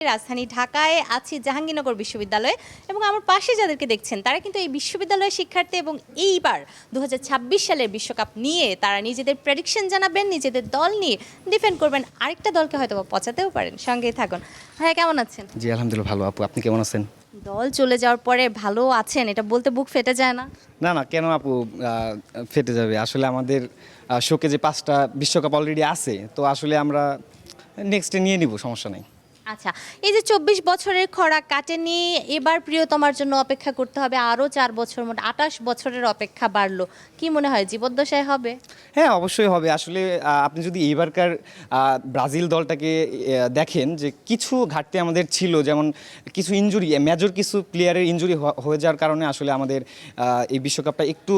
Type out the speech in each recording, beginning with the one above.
রাজধানী ঢাকায় আছি জাহাঙ্গীরনগর বিশ্ববিদ্যালয়ে এবং আমার পাশে যাদেরকে দেখছেন তারা কিন্তু এই বিশ্ববিদ্যালয়ের শিক্ষার্থী এবং এইবার 2026 সালের বিশ্বকাপ নিয়ে তারা নিজেদের প্রেডিকশন জানাবেন, নিজেদের দল নিয়ে ডিফেন্ড করবেন, আরেকটা দলকে হয়তো পচাতেও পারেন। সঙ্গেই থাকুন। ভাইয়া কেমন আছেন? জি আলহামদুলিল্লাহ ভালো আপু, আপনি কেমন আছেন? দল চলে যাওয়ার পরে ভালো আছেন এটা বলতে বুক ফেটে যায় না? না না কেন আপু, ফেটে যাবে। আসলে আমাদের শোকে যে 5টা বিশ্বকাপ অলরেডি আছে, তো আসলে আমরা নেক্সটে নিয়ে নিব, সমস্যা নেই। আচ্ছা, এই যে 24 বছরের খরা কাটেনি, এবার প্রিয়তমার জন্য অপেক্ষা করতে হবে আরও 4 বছর, মোট 28 বছরের অপেক্ষা বাড়লো। কি মনে হয় জীবদ্দশায় হবে? হ্যাঁ অবশ্যই হবে। আসলে আপনি যদি এইবারকার ব্রাজিল দলটাকে দেখেন, যে কিছু ঘাটতি আমাদের ছিল, যেমন কিছু ইনজুরি, মেজর কিছু প্লেয়ারের ইনজুরি হয়ে যাওয়ার কারণে আসলে আমাদের এই বিশ্বকাপটা একটু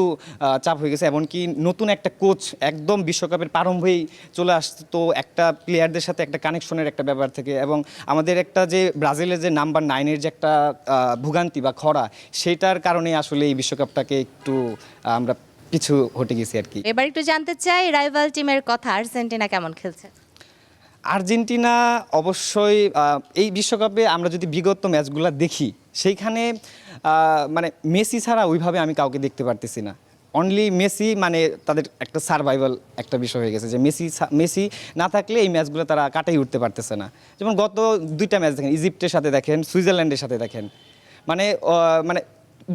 চাপ হয়ে গেছে। এমনকি নতুন একটা কোচ একদম বিশ্বকাপের প্রারম্ভেই চলে আসতো, একটা প্লেয়ারদের সাথে একটা কানেকশনের একটা ব্যাপার থেকে, এবং আমাদের একটা যে ব্রাজিলের যে নাম্বার 9-এর যে একটা ভোগান্তি বা খরা, সেটার কারণে আসলে এই বিশ্বকাপটাকে একটু আমরা কিছু হটে গেছি আর কি। এবার একটু জানতে চাই রাইভাল টিমের কথা, আর্জেন্টিনা কেমন খেলছে? আর্জেন্টিনা অবশ্যই এই বিশ্বকাপে আমরা যদি বিগত ম্যাচগুলো দেখি, সেইখানে মানে মেসি ছাড়া ওইভাবে আমি কাউকে দেখতে পারতেছি না। অনলি মেসি, মানে তাদের একটা সারভাইভাল একটা বিষয় হয়ে গেছে, যে মেসি না থাকলে এই ম্যাচগুলো তারা কাটাই উঠতে পারতেছে না। যেমন গত 2টা ম্যাচ দেখেন, ইজিপ্টের সাথে দেখেন, সুইজারল্যান্ডের সাথে দেখেন, মানে মানে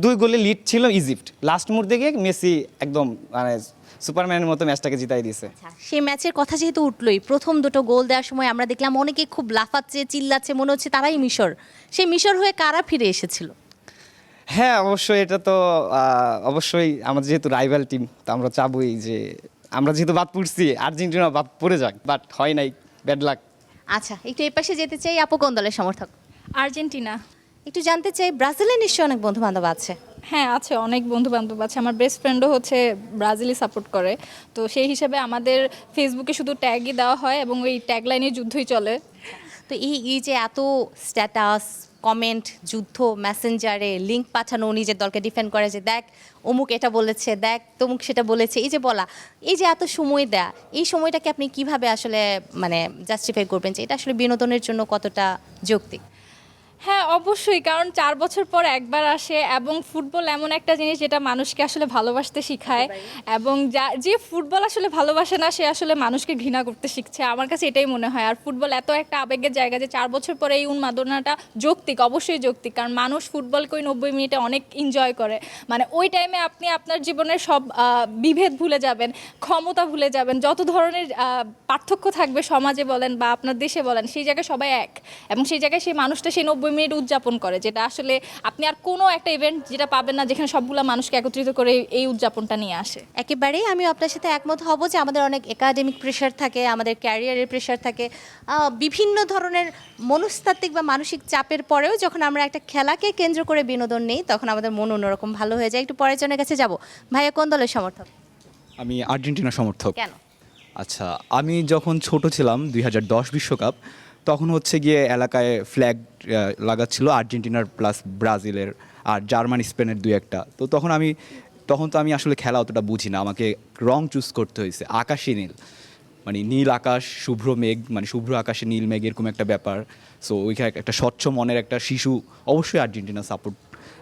2 গোলে লিড ছিল ইজিপ্ট, লাস্ট মুহূর্তে গিয়ে মেসি একদম মানে সুপারম্যানের মতো ম্যাচটাকে জিতাই দিয়েছে। সেই ম্যাচের কথা যেহেতু উঠলোই, প্রথম দুটো গোল দেওয়ার সময় আমরা দেখলাম অনেকে খুব লাফাচ্ছে, চিল্লাচ্ছে, মনে হচ্ছে তারাই মিশর। সেই মিশর হয়ে কারা ফিরে এসেছিল? হ্যাঁ অবশ্যই, এটা তো অবশ্যই আমাদের যেহেতু রাইভাল টিম, তো আমরা চাবই যে আমরা যেহেতু বাদ পড়ছি, আর্জেন্টিনা বাদ পড়ে যাক, বাট হয় নাই, ব্যাড লাক। আচ্ছা, একটু এই পাশে যেতে চাই, আপু কোন দলের সমর্থক? আর্জেন্টিনা। একটু জানতে চাই, ব্রাজিলে নিশ্চয়ই অনেক বন্ধু বান্ধব আছে। হ্যাঁ আছে, অনেক বন্ধু বান্ধব আছে। আমার বেস্ট ফ্রেন্ডও হচ্ছে ব্রাজিলই সাপোর্ট করে, তো সেই হিসেবে আমাদের ফেসবুকে শুধু ট্যাগই দেওয়া হয় এবং ওই ট্যাগ লাইনে যুদ্ধই চলে। তো এই যে এত স্ট্যাটাস, কমেন্ট, যুদ্ধ, মেসেঞ্জারে লিঙ্ক পাঠানো, নিজের দলকে ডিফেন্ড করে যে দেখ অমুক এটা বলেছে, দেখ তমুক সেটা বলেছে, এই যে বলা, এই যে এত সময় দেয়া, এই সময়টাকে আপনি কিভাবে আসলে মানে জাস্টিফাই করবেন যে এটা আসলে বিনোদনের জন্য কতটা যৌক্তিক? হ্যাঁ অবশ্যই, কারণ 4 বছর পর একবার আসে এবং ফুটবল এমন একটা জিনিস যেটা মানুষকে আসলে ভালোবাসতে শিখায়, এবং যে ফুটবল আসলে ভালোবাসে না সে আসলে মানুষকে ঘৃণা করতে শিখছে। আমার কাছে এটাই মনে হয়। আর ফুটবল এত একটা আবেগের জায়গা যে 4 বছর পরে এই উন্মাদনাটা যৌক্তিক, অবশ্যই যৌক্তিক, কারণ মানুষ ফুটবলকে ওই 90 মিনিটে অনেক এনজয় করে। মানে ওই টাইমে আপনি আপনার জীবনের সব বিভেদ ভুলে যাবেন, ক্ষমতা ভুলে যাবেন, যত ধরনের পার্থক্য থাকবে সমাজে বলেন বা আপনার দেশে বলেন, সেই জায়গায় সবাই এক, এবং সেই জায়গায় সেই মানুষটা সেই 90 মিনিট উদযাপন করে, যেটা আসলে আপনি আর কোনো একটা ইভেন্ট যেটা পাবেন না যেখানে সবগুলা মানুষকে একত্রিত করে এই উদযাপনটা নিয়ে আসে। একেবারেই আমি আপনার সাথে একমত হব যে আমাদের অনেক একাডেমিক প্রেশার থাকে, আমাদের ক্যারিয়ারের প্রেশার থাকে, বিভিন্ন ধরনের মনস্তাত্ত্বিক বা মানসিক চাপের পরেও যখন আমরা একটা খেলাকে কেন্দ্র করে বিনোদন নেই, তখন আমাদের মন অন্যরকম ভালো হয়ে যায়। একটু পরের জনের কাছে যাব। ভাইয়া কোন দলের সমর্থক? আমি আর্জেন্টিনা সমর্থক। কেন? আচ্ছা, আমি যখন ছোট ছিলাম 2010 বিশ্বকাপ, তখন হচ্ছে গিয়ে এলাকায় ফ্ল্যাগ লাগাচ্ছিল আর্জেন্টিনার প্লাস ব্রাজিলের আর জার্মানি স্পেনের 2-1টা। তো তখন তো আমি আসলে খেলা অতটা বুঝি না, আমাকে রং চুজ করতে হয়েছে আকাশি নীল, মানে নীল আকাশ শুভ্র মেঘ, মানে শুভ্র আকাশে নীল মেঘ, এরকম একটা ব্যাপার। সো ওইখানে একটা স্বচ্ছ মনের একটা শিশু অবশ্যই আর্জেন্টিনা সাপোর্ট,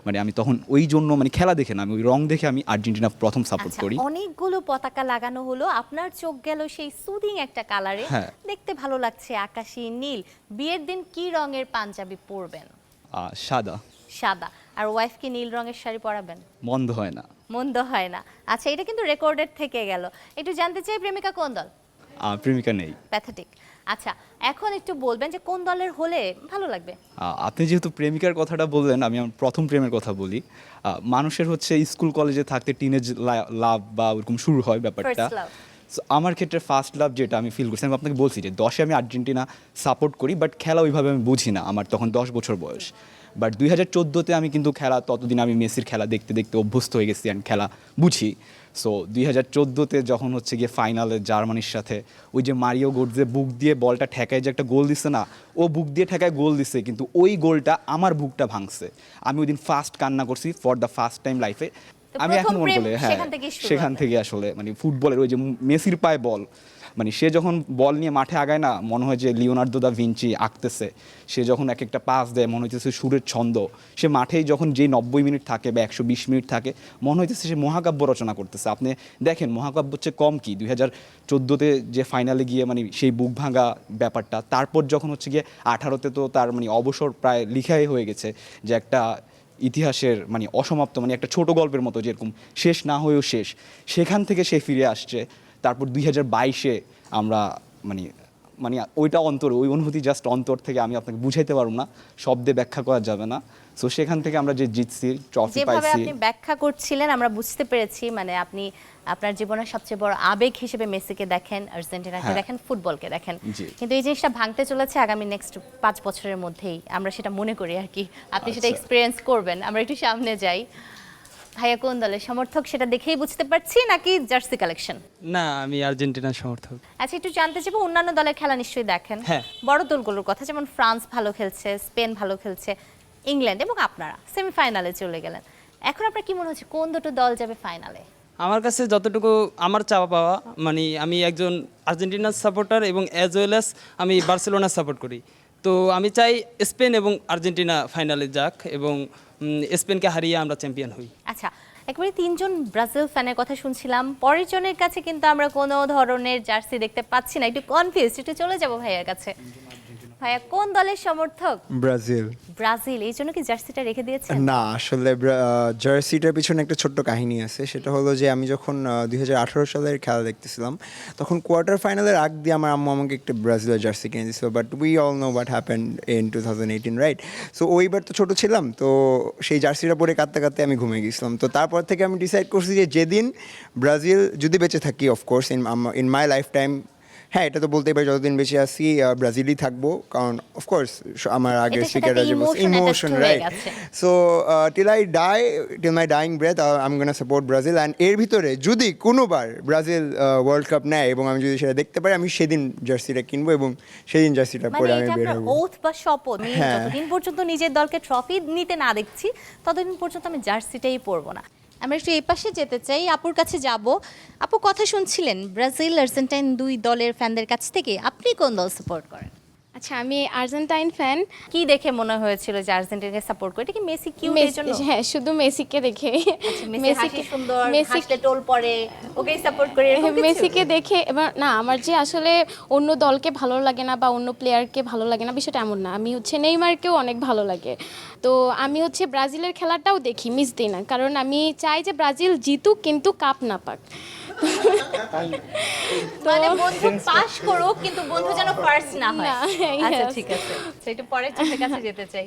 মানে আমি তখন ওই জন্য মানে খেলা দেখে না, আমি ওই রং দেখে আমি আর্জেন্টিনা প্রথম সাপোর্ট আচ্ছা, করি। অনেকগুলো পতাকা লাগানো হলো, আপনার চোখ গেল সেই সুদিং একটা কালারে। হ্যাঁ। দেখতে ভালো লাগছে, আকাশি নীল। বিয়ের দিন কি রঙের পাঞ্জাবি পরবেন? সাদা। সাদা। আর ওয়াইফকে নীল রঙের শাড়ি পরাবেন? মন্দ হয় না। মন্দ হয় না। আচ্ছা, এটা কিন্তু রেকর্ডেড থেকে গেল। একটু জানতে চাই, প্রেমিকা কোন দল? প্রেমিকা নেই। প্যাথেটিক। আচ্ছা, এখন একটু বলবেন যে কোন দলের হলে ভালো লাগবে? আপনি যেহেতু প্রেমিকার কথাটা বললেন, আমি আমার প্রথম প্রেমের কথা বলি। মানুষের হচ্ছে স্কুল কলেজে থাকতে টিনেজ লাভ বা ওরকম শুরু হয় ব্যাপারটা। First love। So, আমার ক্ষেত্রে ফার্স্ট লাভ যেটা আমি ফিল করছি, আমি আপনাকে বলছি যে 10-এ আমি আর্জেন্টিনা সাপোর্ট করি, বাট খেলা ওইভাবে আমি বুঝি না, আমার তখন 10 বছর বয়স। বাট 2014-তে আমি কিন্তু খেলা, ততদিন আমি মেসির খেলা দেখতে দেখতে অভ্যস্ত হয়ে গেছি অ্যান্ড খেলা বুঝি। সো 2014-তে যখন হচ্ছে গিয়ে ফাইনালে জার্মানির সাথে ওই যে মারিও গোটজে বুক দিয়ে বলটা ঠেকায় যে একটা গোল দিচ্ছে না, ও বুক দিয়ে ঠেকায় গোল দিচ্ছে, কিন্তু ওই গোলটা আমার বুকটা ভাঙছে। আমি ওই দিন ফার্স্ট কান্না করছি ফর দ্য ফার্স্ট টাইম লাইফে। আমি এখন মনে করি হ্যাঁ, সেখান থেকে আসলে মানে ফুটবলের ওই যে মেসির পায়ে বল, মানে সে যখন বল নিয়ে মাঠে আগায় না, মনে হয় যে লিওনার্দো দা ভিঞ্চি আঁকতেছে। সে যখন এক একটা পাস দেয় মনে হইতেছে সুরের ছন্দ। সে মাঠেই যখন যে 90 মিনিট থাকে বা 120 মিনিট থাকে মনে হইতেছে সে মহাকাব্য রচনা করতেছে। আপনি দেখেন মহাকাব্য হচ্ছে কম কি 2014-তে যে ফাইনালে গিয়ে মানে সেই বুক ভাঙা ব্যাপারটা, তারপর যখন হচ্ছে গিয়ে 18-তে তো তার মানে অবসর প্রায় লিখাই হয়ে গেছে, যে একটা ইতিহাসের মানে অসমাপ্ত মানে একটা ছোট গল্পের মতো যেরকম শেষ না হয়েও শেষ, সেখান থেকে সে ফিরে আসছে। তারপর 2022-এ আমরা মানে মানে ওইটা অন্তর, ওই অনুভূতি জাস্ট অন্তর থেকে আমি আপনাকে বুঝাইতে পারবো না, শব্দে ব্যাখ্যা করা যাবে না। সো সেখান থেকে আমরা যে জিতছি, ট্রফি যেভাবে পাইছি। আপনি ব্যাখ্যা করছিলেন আমরা বুঝতে পেরেছি, মানে আপনি আপনার জীবনের সবচেয়ে বড় আবেগ হিসেবে মেসিকে দেখেন, আর্জেন্টিনাকে হ্যাঁ। দেখেন, ফুটবলকে দেখেন। জি। কিন্তু এই জিনিসটা ভাঙতে চলেছে আগামী নেক্সট 5 বছরের মধ্যেই, আমরা সেটা মনে করি আর কি। আপনি সেটা আচ্ছা। এক্সপিরিয়েন্স করবেন। আমরা একটু সামনে যাই। ভাইয়া কোন দলের সমর্থক সেটা দেখেই বুঝতে পারছি, নাকি জার্সি কালেকশন? না, আমি আর্জেন্টিনার সমর্থক। আচ্ছা, একটু জানতে চাইবো অন্যান্য দলের খেলা নিশ্চয়ই দেখেন। হ্যাঁ। বড় দলগুলোর কথা, যেমন ফ্রান্স ভালো খেলছে, স্পেন ভালো খেলছে, ইংল্যান্ড, এবং আপনারা সেমিফাইনালে চলে গেলেন। এখন আপনার কি মনে হচ্ছে কোন দুটো দল যাবে ফাইনালে? আমার কাছে যতটুকু আমার চাওয়া পাওয়া, মানে আমি একজন আর্জেন্টিনার সাপোর্টার এবং অ্যাজ ওয়েল অ্যাজ আমি বার্সেলোনা সাপোর্ট করি। তো আমি চাই স্পেন এবং আর্জেন্টিনা ফাইনালে যাক এবং স্পেনকে হারিয়ে আমরা চ্যাম্পিয়ন হই। আচ্ছা, একবারে 3জন ব্রাজিল ফ্যানের কথা শুনছিলাম, পরের জনের কাছে কিন্তু আমরা কোনো ধরনের জার্সি দেখতে পাচ্ছি না, একটু কনফিউজ। একটু চলে যাব ভাইয়ার কাছে। ভাইয়া কোন দলের সমর্থক? ব্রাজিল। ব্রাজিল, এই জন্য কি জার্সিটা রেখে দিয়েছেন? না, আসলে জার্সিটার পিছনে একটা ছোট্ট কাহিনী আছে। সেটা হলো যে আমি যখন 2018 সালের খেলা দেখতেছিলাম, তখন কোয়ার্টার ফাইনালের আগ দিয়ে আমার আম্মু আমাকে একটা ব্রাজিলের জার্সি কিনে দিয়েছিল। But we all know what happened in 2018, right? So ওইবার তো ছোটো ছিলাম, তো সেই জার্সিটা পরে কাঁদতে কাঁদতে আমি ঘুমিয়ে গেছিলাম। তো তারপর থেকে আমি ডিসাইড করছি যে যেদিন ব্রাজিল যদি বেঁচে থাকি, of course in my life time, হ্যাঁ এটা তো বলতেই পারি, যতদিন বেঁচে আছি ব্রাজিলই থাকবো। কারণ অফকোর্স আমার আগের এটার সাথে স্পিকাররা যে emotion ইমোশন, attached হয়ে রাইট? গেছে। So till my dying breath I'm gonna support Brazil, and এর ভিতরে যদি কোনোবার ব্রাজিল ওয়ার্ল্ড কাপ নেয় এবং আমি যদি সেটা দেখতে পারি, আমি সেদিন জার্সিটা কিনবো এবং সেদিন জার্সিটা মানে পরে আমি এটা বের আপনার হবো। ওথ বা শপথ, আমি হ্যাঁ। যতদিন পর্যন্ত নিজের দলকে ট্রফি নিতে না দেখছি ততদিন পর্যন্ত আমি জার্সিটাই পরবো না। আমরা একটু এই পাশে যেতে চাই, আপুর কাছে যাব। আপু, কথা শুনছিলেন ব্রাজিল আর্জেন্টাইন দুই দলের ফ্যানদের কাছ থেকে, আপনি কোন দল সাপোর্ট করেন? আচ্ছা, আমি আর্জেন্টাইন ফ্যান। কি দেখে মনে হয়েছিল যে আর্জেন্টিনাকে সাপোর্ট করে? এটা কি মেসি কিউট এর জন্য? হ্যাঁ, শুধু মেসিকে দেখে। মেসি হাসি সুন্দর, মেসি হাসলে টোল পড়ে, ওকেই সাপোর্ট করে এরকম কিছু? মেসিকে দেখে এবার না, আমার যে আসলে অন্য দলকে ভালো লাগে না বা অন্য প্লেয়ারকে ভালো লাগে না, বিষয়টা এমন না। আমি হচ্ছে নেইমারকেও অনেক ভালো লাগে। তো আমি হচ্ছে ব্রাজিলের খেলাটাও দেখি, মিস দিই না, কারণ আমি চাই যে ব্রাজিল জিতুক কিন্তু কাপ না পাক। মানে বন্ধু পাস করুক কিন্তু বন্ধু যেন ফার্স্ট না হয়। না, আচ্ছা yes. ঠিক আছে, তো একটু পরের জনের কাছে যেতে চাই।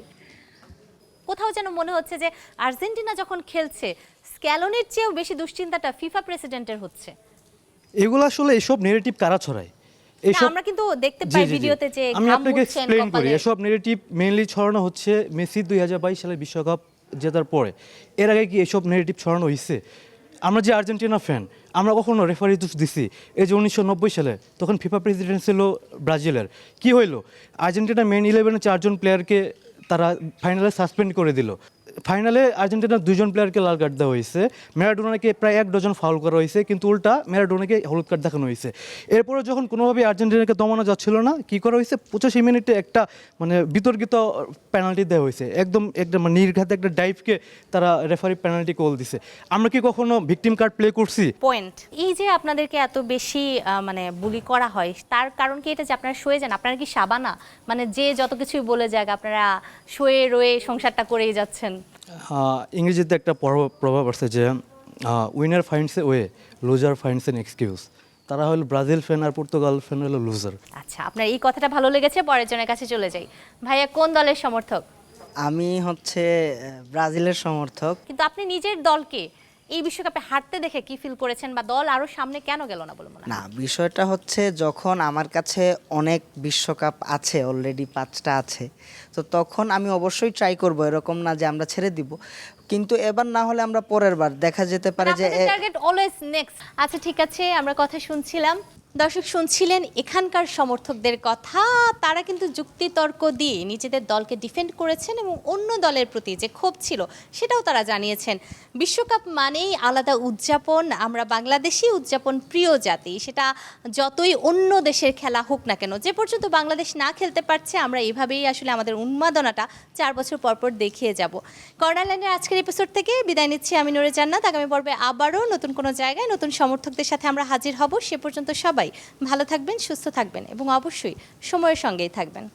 কোথাও যেন মনে হচ্ছে যে আর্জেন্টিনা যখন খেলছে স্ক্যালোনির চেয়েও বেশি দুশ্চিন্তাটা ফিফা প্রেসিডেন্টের হচ্ছে। এগুলো আসলে এসব নেগেটিভ কারা ছড়ায়? না, আমরা কিন্তু দেখতে পাই ভিডিওতে যে আমি ঘাম আপনাকে মুছছেন এক্সপ্লেইন করি। কপালে। এসব নেগেটিভ মেইনলি ছড়ানো হচ্ছে মেসি 2022 সালের বিশ্বকাপ জেতার পরে। এর আগে কি এসব নেগেটিভ ছড়ানো হয়েছে? আমরা যে আর্জেন্টিনা ফ্যান, আমরা কখনো রেফারি দোষ দিছি? এই যে 1990 সালে, তখন ফিফা প্রেসিডেন্ট ছিল ব্রাজিলের। কি হইলো? আর্জেন্টিনা মেইন 11-এ 4 জন প্লেয়ারকে তারা ফাইনালে সাসপেন্ড করে দিল। ফাইনালে আর্জেন্টিনার 2 জন প্লেয়ারকে লাল কার্ড দেওয়া হয়েছে, ম্যারাডোনাকে প্রায় 1 ডজন ফাউল করা হয়েছে, কিন্তু উল্টা ম্যারাডোনাকে হলুদ কার্ড দেখানো হয়েছে। এরপরে যখন কোনোভাবে আর্জেন্টিনাকে দমানো যাচ্ছিল না, কি করা হয়েছে? 85 মিনিটে একটা মানে বিতর্কিত পেনাল্টি দেওয়া হয়েছে, একদম মানে নির্ঘাত একটা ডাইভকে তারা রেফারি পেনাল্টি কল দিছে। আমরা কি কখনো ভিকটিম কার্ড প্লে করছি? পয়েন্ট এই যে আপনাদেরকে এত বেশি মানে বুলি করা হয়, তার কারণ কি এটা যে আপনারা সয়ে যান? আপনারা কি সাবানা? মানে যে যত কিছুই বলে যাক আপনারা সয়ে রয়ে সংসারটা করেই যাচ্ছেন। ইংরেজিতে একটা প্রভাব আছে যে winner finds a way, loser finds N excuse. তারা হলো ব্রাজিল ফ্যান আর পর্তুগাল ফ্যান হলো লুজার। আচ্ছা, আপনার এই কথাটা ভালো লেগেছে, পরের জনের কাছে চলে যাই। ভাইয়া কোন দলের সমর্থক? আমি হচ্ছে ব্রাজিলের সমর্থক। কিন্তু আপনি নিজের দলকে এই বিশ্বকাপে হারতে দেখে কি ফিল করেছেন, বা দল আরো সামনে কেন গেল না বলে মনে হয়? না, বিষয়টা হচ্ছে যখন আমার কাছে অনেক বিশ্বকাপ আছে, অলরেডি 5টা আছে, তো তখন আমি অবশ্যই ট্রাই করব, এরকম না যে আমরা ছেড়ে দিব। কিন্তু এবার না হলে আমরা পরের বার দেখা যেতে পারে যে টার্গেট অলওয়েজ নেক্সট। আচ্ছা ঠিক আছে, আমরা কথা শুনছিলাম দর্শক শুনছিলেন এখানকার সমর্থকদের কথা। তারা কিন্তু যুক্তিতর্ক দিয়ে নিজেদের দলকে ডিফেন্ড করেছেন এবং অন্য দলের প্রতি যে ক্ষোভ ছিল সেটাও তারা জানিয়েছেন। বিশ্বকাপ মানেই আলাদা উদযাপন, আমরা বাংলাদেশি উদযাপন প্রিয় জাতি, সেটা যতই অন্য দেশের খেলা হোক না কেন। যে পর্যন্ত বাংলাদেশ না খেলতে পারছে আমরা এভাবেই আসলে আমাদের উন্মাদনাটা 4 বছর পর পর দেখিয়ে যাব। কর্নারল্যান্ডের আজকের এপিসোড থেকে বিদায় নিচ্ছি আমি নূরে জান্নাত। আগামী পর্বে আবারও নতুন কোনো জায়গায় নতুন সমর্থকদের সাথে আমরা হাজির হব। সে পর্যন্ত সবাই ভালো থাকবেন, সুস্থ থাকবেন এবং অবশ্যই সময়ের সঙ্গেই থাকবেন।